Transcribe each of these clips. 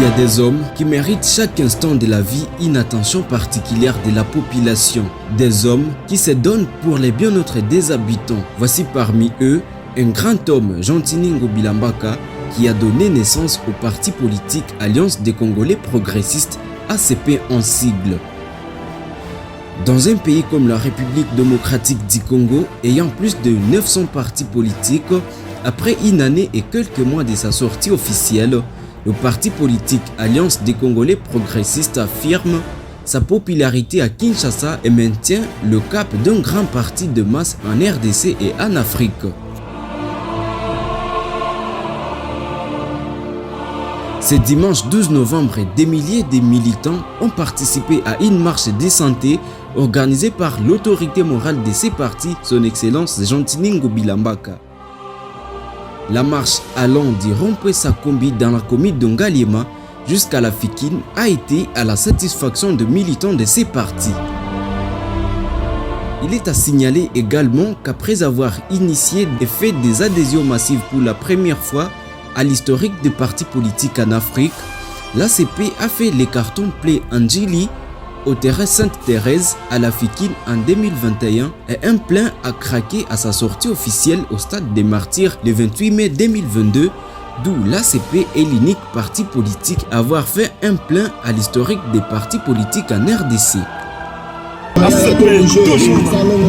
Il y a des hommes qui méritent chaque instant de la vie une attention particulière de la population. Des hommes qui se donnent pour le bien-être des habitants. Voici parmi eux un grand homme, Jean-Tiningo Bilambaka, qui a donné naissance au parti politique Alliance des Congolais Progressistes, ACP en sigle. Dans un pays comme la République démocratique du Congo, ayant plus de 900 partis politiques, après une année et quelques mois de sa sortie officielle, le parti politique Alliance des Congolais Progressistes affirme sa popularité à Kinshasa et maintient le cap d'un grand parti de masse en RDC et en Afrique. Ce dimanche 12 novembre, des milliers de militants ont participé à une marche de santé organisée par l'autorité morale de ces partis, son Excellence Jean-Tiningo Bilambaka. La marche allant du rond-point Sakombi dans la commune de Ngaliema jusqu'à la Fikine a été à la satisfaction de militants de ces partis. Il est à signaler également qu'après avoir initié et fait des adhésions massives pour la première fois à l'historique des partis politiques en Afrique, l'ACP a fait les cartons pleins en Djili, au terrain Sainte-Thérèse, à la Fikine en 2021 et un plein a craqué à sa sortie officielle au stade des Martyrs le 28 mai 2022, d'où l'ACP est l'unique parti politique à avoir fait un plein à l'historique des partis politiques en RDC.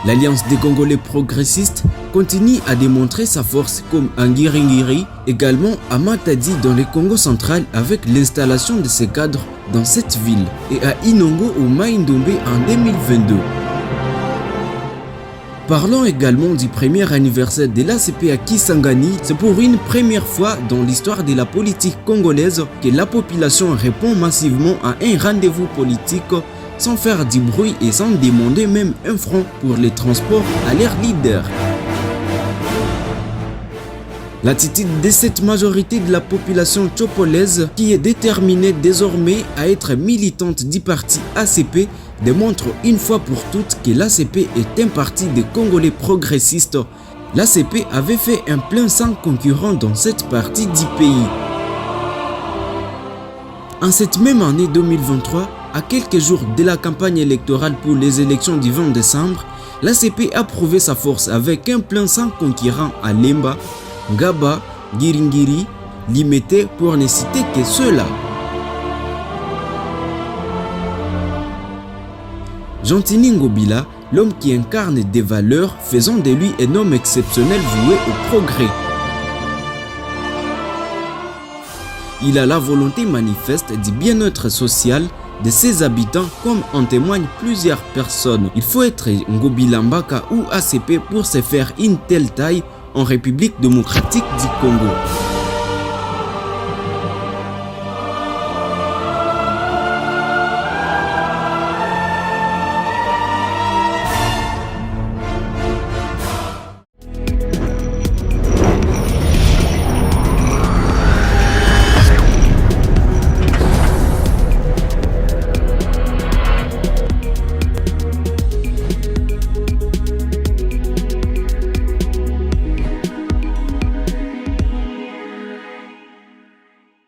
L'Alliance des Congolais Progressistes continue à démontrer sa force comme à Ngiringiri, également à Matadi dans le Congo central avec l'installation de ses cadres dans cette ville et à Inongo au Maïndombe en 2022. Parlons également du premier anniversaire de l'ACP à Kisangani. C'est pour une première fois dans l'histoire de la politique congolaise que la population répond massivement à un rendez-vous politique sans faire du bruit et sans demander même un franc pour les transports à leur leader. L'attitude de cette majorité de la population tchopolaise, qui est déterminée désormais à être militante du parti ACP, démontre une fois pour toutes que l'ACP est un parti de Congolais progressistes. L'ACP avait fait un plein sans concurrent dans cette partie du pays. En cette même année 2023, à quelques jours de la campagne électorale pour les élections du 20 décembre, l'ACP a prouvé sa force avec un plein sans concurrent à Lemba, Ngaba, Giringiri, Limete pour ne citer que ceux-là. Jean-Tiningo Bila, l'homme qui incarne des valeurs, faisant de lui un homme exceptionnel voué au progrès. Il a la volonté manifeste du bien-être social de ses habitants comme en témoignent plusieurs personnes. Il faut être Ngobilambaka ou ACP pour se faire une telle taille en République démocratique du Congo.